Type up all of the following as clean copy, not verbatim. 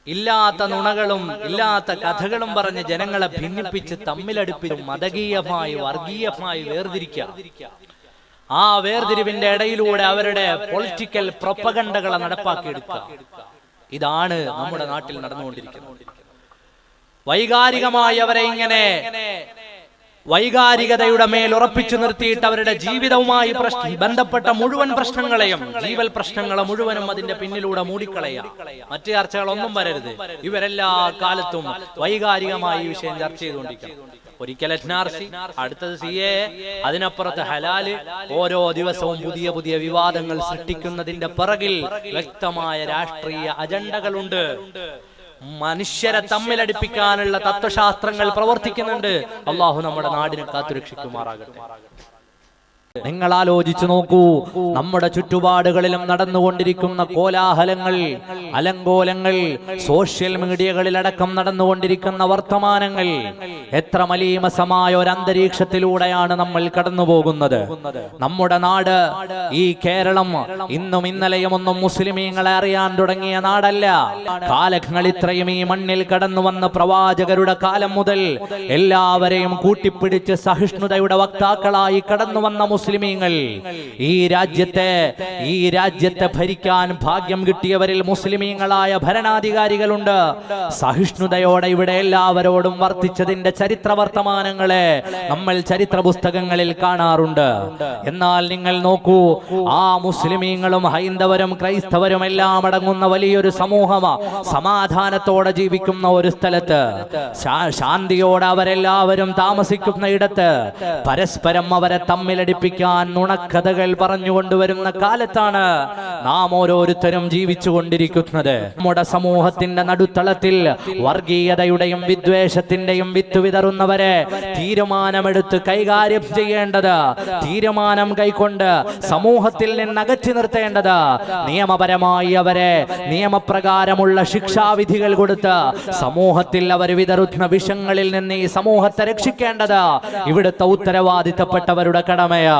ഇല്ലാത്ത നുണകളും ഇല്ലാത്ത കഥകളും പറഞ്ഞ് ജനങ്ങളെ ഭിന്നിപ്പിച്ച് തമ്മിലടുപ്പിച്ച് മതകീയമായി വർഗീയമായി വേർതിരിക്കുക. ആ വേർതിരിവിന്റെ ഇടയിലൂടെ അവരുടെ പൊളിറ്റിക്കൽ പ്രൊപ്പഗണ്ടകളെ നടപ്പാക്കിയെടുക്കുക. ഇതാണ് നമ്മുടെ നാട്ടിൽ നടന്നുകൊണ്ടിരിക്കുന്നത്. വൈകാരികമായി അവരെ ഇങ്ങനെ വൈകാരികതയുടെ മേൽ ഉറപ്പിച്ചു നിർത്തിയിട്ട് അവരുടെ ജീവിതവുമായി ബന്ധപ്പെട്ട മുഴുവൻ പ്രശ്നങ്ങളെയും, ജീവൽ പ്രശ്നങ്ങളെ മുഴുവനും അതിന്റെ പിന്നിലൂടെ മൂടിക്കളയാ. മറ്റു ചർച്ചകളൊന്നും വരരുത്. ഇവരെല്ലാ കാലത്തും വൈകാരികമായി ഈ വിഷയം ചർച്ച ചെയ്തുകൊണ്ടിരിക്കും. ഒരിക്കൽ NRC, അടുത്തത് CAA, അതിനപ്പുറത്ത് ഹലാല്. ഓരോ ദിവസവും പുതിയ പുതിയ വിവാദങ്ങൾ സൃഷ്ടിക്കുന്നതിന്റെ പിറകിൽ വ്യക്തമായ രാഷ്ട്രീയ അജണ്ടകളുണ്ട്. മനുഷ്യരെ തമ്മിലടിപ്പിക്കാനുള്ള തത്വശാസ്ത്രങ്ങൾ പ്രവർത്തിക്കുന്നുണ്ട്. അള്ളാഹു നമ്മുടെ നാടിനെ കാത്തുരക്ഷിക്കുമാറാകട്ടെ. നിങ്ങൾ ആലോചിച്ചു നോക്കൂ, നമ്മുടെ ചുറ്റുപാടുകളിലും നടന്നുകൊണ്ടിരിക്കുന്ന കോലാഹലങ്ങൾ, അലങ്കോലങ്ങൾ, സോഷ്യൽ മീഡിയകളിലടക്കം നടന്നുകൊണ്ടിരിക്കുന്ന വർത്തമാനങ്ങൾ, എത്ര മലീമസമായ ഒരു അന്തരീക്ഷത്തിലൂടെയാണ് നമ്മൾ കടന്നു പോകുന്നത്. നമ്മുടെ നാട്, ഈ കേരളം ഇന്നും ഇന്നലെയും ഒന്നും മുസ്ലിമീങ്ങളെ അറിയാൻ തുടങ്ങിയ നാടല്ല. കാലങ്ങൾ ഇത്രയും ഈ മണ്ണിൽ കടന്നു വന്ന പ്രവാചകരുടെ കാലം മുതൽ എല്ലാവരെയും കൂട്ടിപ്പിടിച്ച് സഹിഷ്ണുതയുടെ വക്താക്കളായി കടന്നു വന്ന മുസ്ലിമീങ്ങൾ, ഈ രാജ്യത്തെ ഭരിക്കാൻ ഭാഗ്യം കിട്ടിയവരിൽ മുസ്ലിമീങ്ങളായ ഭരണാധികാരികളുണ്ട്. സഹിഷ്ണുതയോടെ ഇവിടെ എല്ലാവരോടും വർത്തിച്ചതിന്റെ ചരിത്ര വർത്തമാനങ്ങളെ നമ്മൾ ചരിത്ര പുസ്തകങ്ങളിൽ കാണാറുണ്ട്. എന്നാൽ നിങ്ങൾ നോക്കൂ, ആ മുസ്ലിമീങ്ങളും ഹൈന്ദവരും ക്രൈസ്തവരും എല്ലാം അടങ്ങുന്ന വലിയൊരു സമൂഹമാ സമാധാനത്തോടെ ജീവിക്കുന്ന ഒരു സ്ഥലത്ത്, ശാന്തിയോടെ അവരെല്ലാവരും താമസിക്കുന്ന ഇടത്ത് പരസ്പരം അവരെ തമ്മിലടിപ്പിക്കാൻ നുണക്കഥകൾ പറഞ്ഞുകൊണ്ടുവരുന്ന കാലത്താണ് നാം ഓരോരുത്തരും ജീവിച്ചു കൊണ്ടിരിക്കുന്നത്. നമ്മുടെ സമൂഹത്തിന്റെ നടുത്തളത്തിൽ വർഗീയതയുടെയും വിദ്വേഷത്തിന്റെയും വിത്ത് വിതറുന്നവരെ തീരുമാനമെടുത്ത് കൈകാര്യം ചെയ്യേണ്ടത്, തീരുമാനം കൈക്കൊണ്ട് സമൂഹത്തിൽ നിന്ന് അകറ്റി നിർത്തേണ്ടത്, നിയമപരമായി അവരെ നിയമപ്രകാരമുള്ള ശിക്ഷാവിധികൾ കൊടുത്ത് സമൂഹത്തിൽ അവർ വിതറുന്ന വിഷങ്ങളിൽ നിന്ന് ഈ സമൂഹത്തെ രക്ഷിക്കേണ്ടത് ഇവിടുത്തെ ഉത്തരവാദിത്തപ്പെട്ടവരുടെ കടമയാണ്.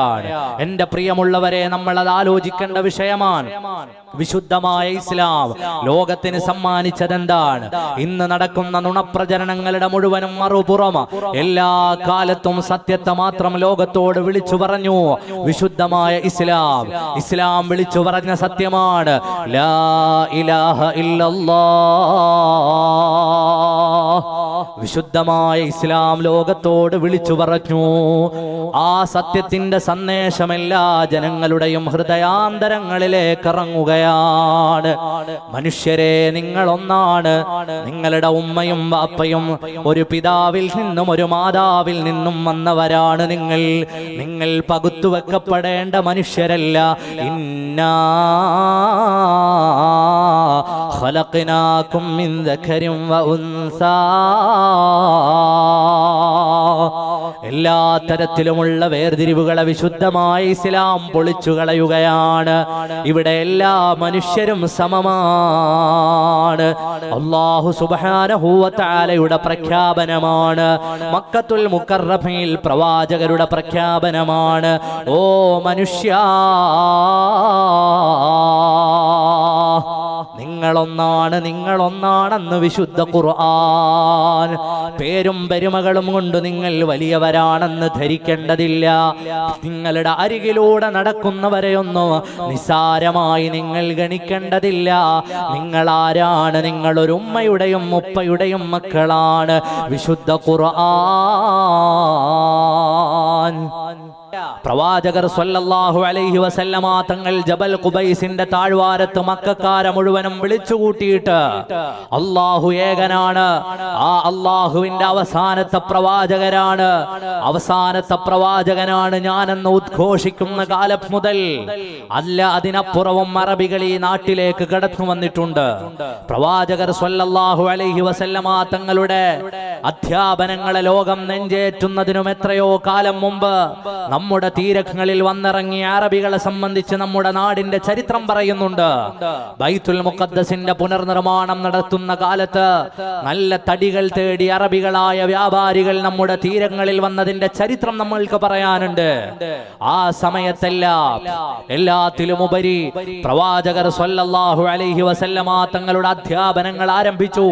എന്റെ പ്രിയമുള്ളവരെ, നമ്മൾ അത് ആലോചിക്കേണ്ട വിഷയമാണ്. വിശുദ്ധമായ ഇസ്ലാം ലോകത്തിന് സമ്മാനിച്ചതെന്താണ്? ഇന്ന് നടക്കുന്ന നുണപ്രചരണങ്ങളുടെ മുഴുവനും മറുപുറം എല്ലാ കാലത്തും സത്യത്തെ മാത്രം ലോകത്തോട് വിളിച്ചു പറഞ്ഞു വിശുദ്ധമായ ഇസ്ലാം വിളിച്ചു പറഞ്ഞ സത്യമാണ് ലാ ഇലാഹ ഇല്ലല്ലാഹ്. വിശുദ്ധമായ ഇസ്ലാം ലോകത്തോട് വിളിച്ചു പറഞ്ഞു. ആ സത്യത്തിന്റെ സന്ദേശം എല്ലാ ജനങ്ങളുടെയും ഹൃദയാന്തരങ്ങളിലേക്ക് ഇറങ്ങുകയാണ്. മനുഷ്യരെ, നിങ്ങൾ ഒന്നാണ്. നിങ്ങളുടെ ഉമ്മയും വാപ്പയും ഒരു പിതാവിൽ നിന്നും ഒരു മാതാവിൽ നിന്നും വന്നവരാണ്. നിങ്ങൾ പകുത്തുവെക്കപ്പെടേണ്ട മനുഷ്യരല്ല. ഇന്നാ ഖലഖനാകും മിൻ ദഖരിൻ വ ഉൻസാ. എല്ലാ തരത്തിലുമുള്ള വേർതിരിവുകളെ വിശുദ്ധമായ ഇസ്ലാം പൊളിച്ചു കളയുകയാണ്. ഇവിടെ എല്ലാ മനുഷ്യരും സമമാണ്. അല്ലാഹു സുബ്ഹാനഹു വ തആലയുടെ പ്രഖ്യാപനമാണ്. മക്കത്തുൽ മുകറമയിൽ പ്രവാചകരുടെ പ്രഖ്യാപനമാണ്. ഓ മനുഷ്യ, നിങ്ങളൊന്നാണെന്ന് വിശുദ്ധ ഖുർആൻ. പേരും പെരുമകളും കൊണ്ട് നിങ്ങൾ വലിയവരാണെന്ന് ധരിക്കേണ്ടതില്ല. നിങ്ങളുടെ അരികിലൂടെ നടക്കുന്നവരെയൊന്നും നിസാരമായി നിങ്ങൾ ഗണിക്കേണ്ടതില്ല. നിങ്ങൾ ആരാണ്? നിങ്ങളൊരു ഉമ്മയുടെയും ഉപ്പയുടെയും മക്കളാണ്. വിശുദ്ധ ഖുർആൻ. പ്രവാചകർ സ്വല്ലല്ലാഹു അലൈഹി വസല്ലമ തങ്ങൾ ജബൽ ഖുബൈസിന്റെ താഴ്വാരത്ത് മക്കക്കാരെ മുഴുവനും വിളിച്ചുകൂട്ടിയിട്ട് അല്ലാഹു ഏകനാണ്, ആ അല്ലാഹുവിന്റെ അവസാനത്തെ പ്രവാചകനാണ് ഞാനെന്ന് ഉദ്ഘോഷിക്കുന്ന കാലം മുതൽ അല്ല അതിനപ്പുറവും അറബികൾ ഈ നാട്ടിലേക്ക് കടന്നു വന്നിട്ടുണ്ട്. പ്രവാചകർ സ്വല്ലല്ലാഹു അലൈഹി വസല്ലമ തങ്ങളുടെ അധ്യാപനങ്ങളെ ലോകം നെഞ്ചേറ്റുന്നതിനും എത്രയോ കാലം മുമ്പ് നമ്മുടെ നമ്മുടെ തീരങ്ങളിൽ വന്നിറങ്ങിയ അറബികളെ സംബന്ധിച്ച് നമ്മുടെ നാടിന്റെ ചരിത്രം പറയുന്നുണ്ട്. ബൈത്തുൽ മുഖദ്ദസിന്റെ പുനർനിർമ്മാണം നടത്തുന്ന കാലത്ത് നല്ല തടികൾ തേടി അറബികളായ വ്യാപാരികൾ നമ്മുടെ തീരങ്ങളിൽ വന്നതിന്റെ ചരിത്രം നമ്മൾക്ക് പറയാനുണ്ട്. ആ സമയത്തെല്ലാം എല്ലാത്തിലുമുപരി പ്രവാചകർ സ്വല്ലല്ലാഹു അലൈഹി വസല്ലമ തങ്ങളുടെ അധ്യാപനങ്ങൾ ആരംഭിച്ചു.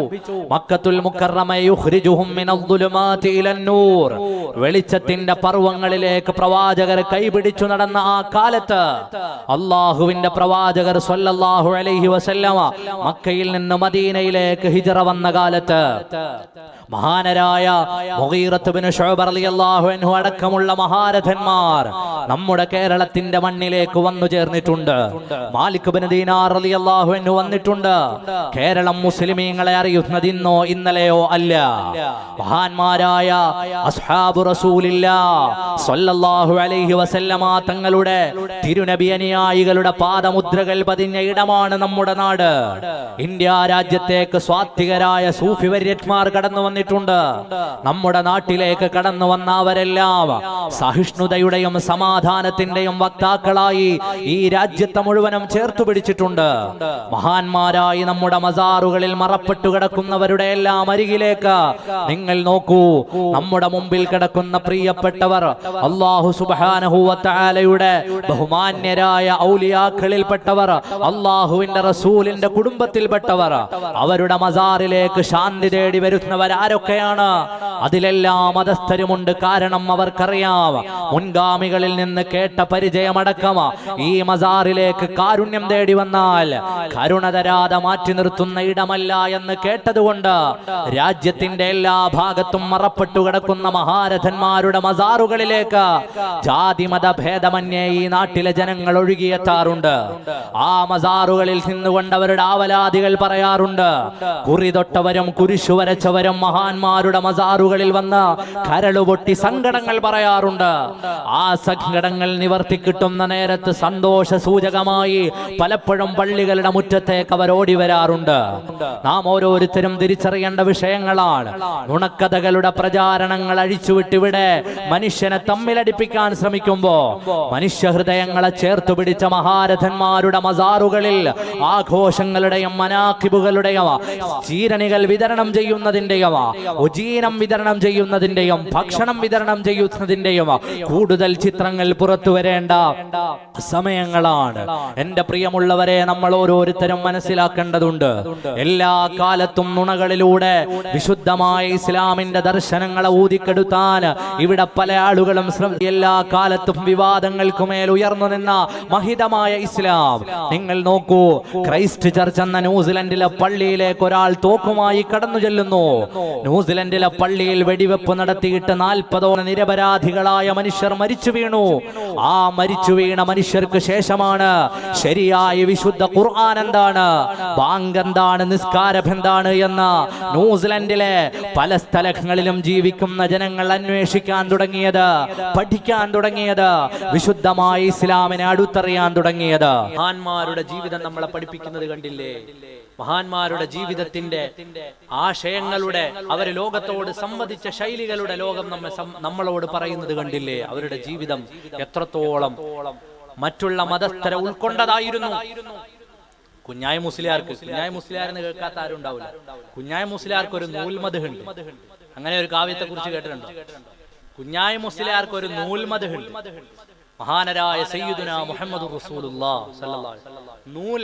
മക്കത്തുൽ മുക്കറമ യുഖ്രിജുഹും മിനദ്ദുലുമാതി ഇലന്നൂർ, വെളിച്ചത്തിന്റെ പർവ്വങ്ങളിലേക്ക് പ്രവാചകർ കൈപിടിച്ചു നടന്ന ആ കാലത്ത് അല്ലാഹുവിന്റെ പ്രവാചകർ സ്വല്ലല്ലാഹു അലൈഹി വസല്ലമ മക്കയിൽ നിന്ന് മദീനയിലേക്ക് ഹിജ്റ വന്ന കാലത്ത് മഹാനരായ മുഗീറത്ത് ബിൻ ശുഅബ റളിയല്ലാഹു അൻഹു അടക്കമുള്ള മഹാരഥന്മാർ നമ്മുടെ കേരളത്തിന്റെ മണ്ണിലേക്ക് വന്നു ചേർന്നിട്ടുണ്ട്. മാലിക് ബിൻ ദീനാർ റളിയല്ലാഹു അൻഹു വന്നിട്ടുണ്ട്. കേരളം മുസ്ലിമീങ്ങളെ അറിയുന്നത് ഇന്നോ ഇന്നലെയോ അല്ല. മഹാന്മാരായ അസ്ഹാബു റസൂലില്ലാഹ് സ്വല്ലല്ലാഹു അലൈഹി വസല്ലമ തങ്ങളുടെ തിരുനബി അനുയായികളുടെ പാദമുദ്രകൾ പതിഞ്ഞ ഇടമാണ് നമ്മുടെ നാട്. ഇന്ത്യ രാജ്യത്തേക്ക് സ്വാത്വികരായ സൂഫി വര്യന്മാർ കടന്നു വന്നിട്ടുണ്ട്. നമ്മുടെ നാട്ടിലേക്ക് കടന്നു വന്ന അവരെല്ലാം സഹിഷ്ണുതയുടെയും സമാധാനത്തിന്റെയും വക്താക്കളായി ഈ രാജ്യത്തെ മുഴുവനും ചേർത്തു പിടിച്ചിട്ടുണ്ട്. മഹാന്മാരായി നമ്മുടെ മസാറുകളിൽ മറപ്പെട്ടു കിടക്കുന്നവരുടെ എല്ലാം അരികിലേക്ക് നിങ്ങൾ നോക്കൂ. നമ്മുടെ മുമ്പിൽ കിടക്കുന്ന പ്രിയപ്പെട്ടവർ അല്ലാഹു സുബ്ഹാനഹു വ തആലയുടെ ബഹുമാന്യരായ ഔലിയാക്കളിൽപ്പെട്ടവർ, അല്ലാഹുവിന്റെ റസൂലിന്റെ കുടുംബത്തിൽപ്പെട്ടവർ. അവരുടെ മസാറിലേക്ക് ശാന്തി തേടി വരുന്നവർ ആരൊക്കെയാണ്? അതിലെല്ലാം മതസ്ഥരുമുണ്ട്. കാരണം അവർക്കറിയാം, മുൻഗാമികളിൽ നിന്ന് കേട്ട പരിചയമടക്കം ഈ മസാറിലേക്ക് കാരുണ്യം തേടി വന്നാൽ കരുണ തരാതെ മാറ്റി നിർത്തുന്ന ഇടമല്ല എന്ന് കേട്ടതുകൊണ്ട് രാജ്യത്തിന്റെ എല്ലാ ഭാഗത്തും മറപ്പെട്ടു കിടക്കുന്ന മഹാരഥന്മാരുടെ മസാറുകളിലേക്ക് ജാതി മത ഭേദമന്യേ ഈ നാട്ടിലെ ജനങ്ങൾ ഒഴുകിയെത്താറുണ്ട്. ആ മസാറുകളിൽ നിന്നുകൊണ്ട് അവരുടെ ആവലാദികൾ പറയാറുണ്ട്. കുറി തൊട്ടവരും കുരിശു വരച്ചവരും മഹാന്മാരുടെ മസാറുകളിൽ വന്ന് കരളുപൊട്ടി സങ്കടങ്ങൾ പറയാറുണ്ട്. ആ സങ്കടങ്ങൾ നിവർത്തി കിട്ടുന്ന നേരത്ത് സന്തോഷ സൂചകമായി പലപ്പോഴും പള്ളികളുടെ മുറ്റത്തേക്ക് അവർ ഓടി വരാറുണ്ട്. നാം ഓരോരുത്തരും തിരിച്ചറിയേണ്ട വിഷയങ്ങളാണ്. നുണക്കഥകളുടെ പ്രചാരണങ്ങൾ അഴിച്ചുവിട്ടിവിടെ മനുഷ്യനെ തമ്മിലടിപ്പിക്കാൻ ശ്രമിക്കുമ്പോ മനുഷ്യഹൃദയങ്ങളെ ചേർത്തു പിടിച്ച മഹാരഥന്മാരുടെ മസാറുകളിൽ ആഘോഷങ്ങളുടെയും മനാഖിബുകളുടെയും ചീരണികൾ വിതരണം ചെയ്യുന്നതിന്റെയും ഉജീനം വിതരണം ചെയ്യുന്നതിന്റെയും ഭക്ഷണം വിതരണം ചെയ്യുന്നതിന്റെയും കൂടുതൽ ചിത്രങ്ങൾ പുറത്തു വരേണ്ട സമയങ്ങളാണ്. എന്റെ പ്രിയമുള്ളവരെ, നമ്മൾ ഓരോരുത്തരും മനസ്സിലാക്കേണ്ടതുണ്ട്. എല്ലാ കാലത്തും നുണകളിലൂടെ വിശുദ്ധമായ ഇസ്ലാമിന്റെ ദർശനങ്ങളെ ഊതിക്കെടുത്താൻ ഇവിടെ പല ആളുകളും എല്ലാ കാലത്തും വിവാദങ്ങൾക്ക് മേൽ ഉയർന്നു നിന്ന മഹിതമായ ഇസ്ലാം നിങ്ങൾ നോക്കൂ. ക്രൈസ്റ്റ് ചർച്ച് എന്ന ന്യൂസിലൻഡിലെ പള്ളിയിലേക്ക് ഒരാൾ തോക്കുമായി കടന്നു ചെല്ലുന്നു. ന്യൂസിലൻഡിലെ പള്ളിയിൽ വെടിവെപ്പ് നടത്തിയിട്ട് 40ഓളം നിരപരാധികളായ മനുഷ്യർ മരിച്ചു വീണു. ആ മരിച്ചു വീണ മനുഷ്യർക്ക് ശേഷമാണ് ശരിയായ വിശുദ്ധ ഖുർആൻ എന്താണ്, ബാങ്ക് എന്താണ്, നിസ്കാരം എന്താണ് എന്ന് ന്യൂസിലൻഡിലെ പല സ്ഥലങ്ങളിലും ജീവിക്കുന്ന ജനങ്ങൾ അന്വേഷിക്കാൻ തുടങ്ങിയത്, പഠിക്കാൻ തുടങ്ങിയത്, വിശുദ്ധമായ ഇസ്ലാമിനെ അടുത്തറിയാൻ തുടങ്ങിയത്. മഹാന്മാരുടെ ജീവിതം നമ്മളെ പഠിപ്പിക്കുന്നത് കണ്ടില്ലേ? മഹാന്മാരുടെ ജീവിതത്തിന്റെ ആശയങ്ങളുടെ, അവർ ലോകത്തോട് സംവദിച്ച ശൈലികളുടെ ലോകം നമ്മളോട് പറയുന്നത് കണ്ടില്ലേ? അവരുടെ ജീവിതം എത്രത്തോളം മറ്റുള്ള മതസ്ഥരെ ഉൾക്കൊണ്ടതായിരുന്നു. കുഞ്ഞായ മുസ്ലിയാരെന്ന് കേൾക്കാത്ത ആരും ഉണ്ടാവില്ല. കുഞ്ഞായ മുസ്ലിയാർക്ക് ഒരു നൂൽമദ് ഉണ്ട്. അങ്ങനെ ഒരു കാവ്യത്തെ കുറിച്ച് കേട്ടിട്ടുണ്ടോ? കുഞ്ഞായ മുസ്ലിയാർക്ക് ഒരു നൂൽമദ് ഉണ്ട്. മഹാനരായ സയ്യിദുനാ മുഹമ്മദുർ റസൂലുള്ളാഹി സ്വല്ലല്ലാഹു അലൈഹി വസല്ലം. നൂൽ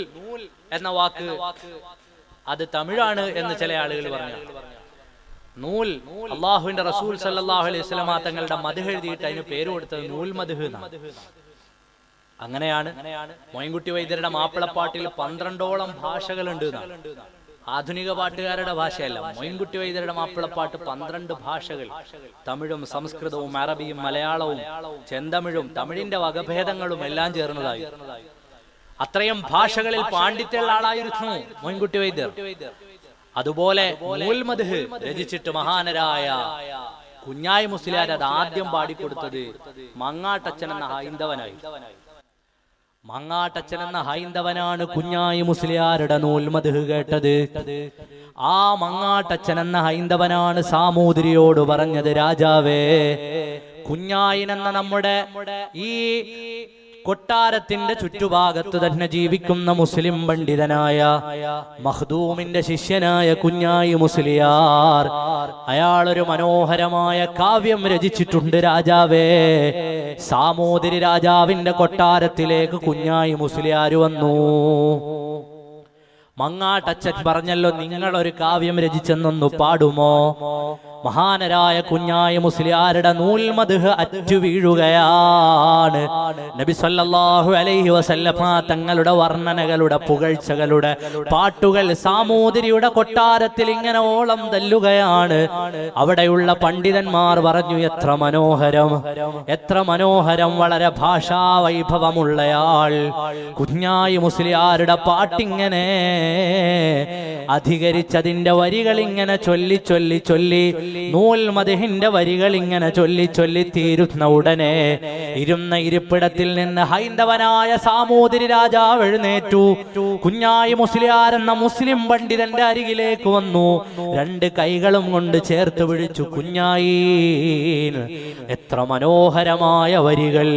എന്ന വാക്ക് അത് തമിഴാണ് എന്ന് ചില ആളുകൾ പറഞ്ഞു. നൂൽ അള്ളാഹുവിന്റെ റസൂൽ സല്ലല്ലാഹു അലൈഹി വസല്ലം തങ്ങളുടെ മദ്ഹ് എഴുതിയിട്ട് അതിന് പേര് കൊടുത്തത് നൂൽ മദ്ഹ് എന്നാണ്. അങ്ങനെയാണ് മൊയ്ൻകുട്ടി വൈദ്യരുടെ മാപ്പിളപ്പാട്ടിൽ 12ഓളം ഭാഷകളുണ്ട്. ആധുനിക പാട്ടുകാരുടെ ഭാഷയല്ല, മൊയ്ൻകുട്ടി വൈദ്യരുടെ മാപ്പിളപ്പാട്ട് 12 ഭാഷകൾ. തമിഴും സംസ്കൃതവും അറബിയും മലയാളവും ചെന്തമിഴും തമിഴിന്റെ വകഭേദങ്ങളും എല്ലാം ചേർന്നതായി. അത്രയും ഭാഷകളിൽ പാണ്ഡിത്യമുള്ള ആളായിരുന്നു മൊയ്ൻകുട്ടി വൈദ്യർ. അതുപോലെ നൂൽമദ്ഹ് രചിച്ചിട്ട് മഹാനരായ കുഞ്ഞായി മുസ്ലിയാർ അത് ആദ്യം പാടിക്കൊടുത്തത് മങ്ങാട്ടച്ചൻ എന്ന ഹൈന്ദവനായി. മങ്ങാട്ടച്ചൻ എന്ന ഹൈന്ദവനാണ് കുഞ്ഞായി മുസ്ലിയാരുടെ നൂൽമദ്ഹ് കേട്ടത്. ആ മങ്ങാട്ടച്ചൻ എന്ന ഹൈന്ദവനാണ് സാമൂതിരിയോട് പറഞ്ഞത്, രാജാവേ, കുഞ്ഞായിൻ എന്ന നമ്മുടെ ഈ കൊട്ടാരത്തിന്റെ ചുറ്റുഭാഗത്ത് തന്നെ ജീവിക്കുന്ന മുസ്ലിം പണ്ഡിതനായ മഖ്ദൂമിന്റെ ശിഷ്യനായ കുഞ്ഞായി മുസ്ലിയാർ, അയാളൊരു മനോഹരമായ കാവ്യം രചിച്ചിട്ടുണ്ട് രാജാവേ. സാമൂതിരി രാജാവിന്റെ കൊട്ടാരത്തിലേക്ക് കുഞ്ഞായി മുസ്ലിയാർ വന്നു. മങ്ങാട്ടച്ചൻ പറഞ്ഞല്ലോ, നിങ്ങളൊരു കാവ്യം രചിച്ചെന്നൊന്നു പാടുമോ? മഹാനരായ കുഞ്ഞായി മുസ്ലിയാരുടെ നൂൽമദ്ഹ് അറ്റു വീഴുകയാണ്. നബി സല്ലല്ലാഹു അലൈഹി വസല്ലമ തങ്ങളുടെ വർണ്ണനകളുടെ, പുകഴ്ചകളുടെ പാട്ടുകൾ സാമൂതിരിയുടെ കൊട്ടാരത്തിൽ ഇങ്ങനെ ഓളം തല്ലുകയാണ്. അവിടെയുള്ള പണ്ഡിതന്മാർ പറഞ്ഞു, എത്ര മനോഹരം, എത്ര മനോഹരം, വളരെ ഭാഷാ വൈഭവമുള്ളയാൾ. കുഞ്ഞായി മുസ്ലിയാരുടെ പാട്ടിങ്ങനെ അധികരിച്ചതിന്റെ വരികൾ ഇങ്ങനെ ചൊല്ലി ചൊല്ലി ചൊല്ലി, നൂൽമദ്ഹിന്റെ വരികൾ ഇങ്ങനെ ചൊല്ലി ചൊല്ലി തീരുന്ന ഉടനെ ഇരുന്ന ഇരിപ്പിടത്തിൽ നിന്ന് ഹൈന്ദവനായ സാമൂതിരി രാജാവ് എഴുന്നേറ്റു. കുഞ്ഞായി മുസ്ലിയാർ എന്ന മുസ്ലിം പണ്ഡിതന്റെ അരികിലേക്ക് വന്നു. രണ്ട് കൈകളും കൊണ്ട് ചേർത്ത് പിടിച്ചു. കുഞ്ഞായി, എത്ര മനോഹരമായ വരികൾ!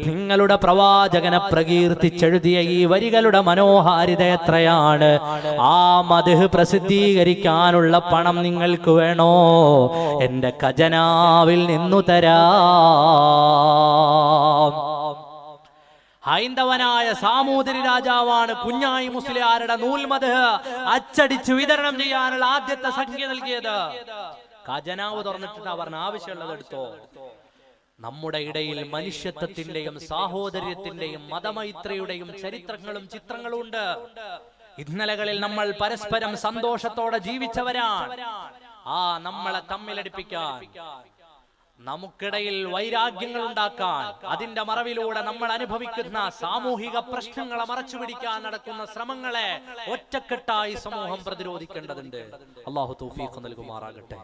നിങ്ങളുടെ പ്രവാചകനെ പ്രകീർത്തിച്ചെഴുതിയ ഈ വരികളുടെ മനോഹാരിത എത്രയാണ്! ആ മദ്ഹ് പ്രസിദ്ധീകരിക്കാനുള്ള പണം നിങ്ങൾക്ക് വേണോ? എന്റെ ഖജനാവിൽ നിന്നു തരാം. ഹൈന്ദവനായ സാമൂതിരി രാജാവാണ് കുഞ്ഞായി മുസ്ലിയാരുടെ നൂൽമദ്ഹ് അച്ചടിച്ചു വിതരണം ചെയ്യാനുള്ള ആദ്യത്തെ സംഖ്യ നൽകിയത്. ഖജനാവ് തുറന്നിട്ട് അവർ ആവശ്യമുള്ളത് എടുത്തോ. നമ്മുടെ ഇടയിൽ മനുഷ്യത്വത്തിന്റെയും സാഹോദര്യത്തിന്റെയും മതമൈത്രിയുടെയും ചരിത്രങ്ങളും ചിത്രങ്ങളും ഉണ്ട്. ഇന്നലകളിൽ നമ്മൾ പരസ്പരം സന്തോഷത്തോടെ ജീവിച്ചവരാണ്. നമ്മളെ തമ്മിലടിപ്പിക്കാൻ, നമുക്കിടയിൽ വൈരാഗ്യങ്ങൾ ഉണ്ടാക്കാൻ, അതിന്റെ മറവിലൂടെ നമ്മൾ അനുഭവിക്കുന്ന സാമൂഹിക പ്രശ്നങ്ങളെ മറച്ചുപിടിക്കാൻ നടക്കുന്ന ശ്രമങ്ങളെ ഒറ്റക്കെട്ടായി സമൂഹം പ്രതിരോധിക്കേണ്ടതുണ്ട്. അല്ലാഹു തൗഫീഖ് നൽകുമാറാകട്ടെ.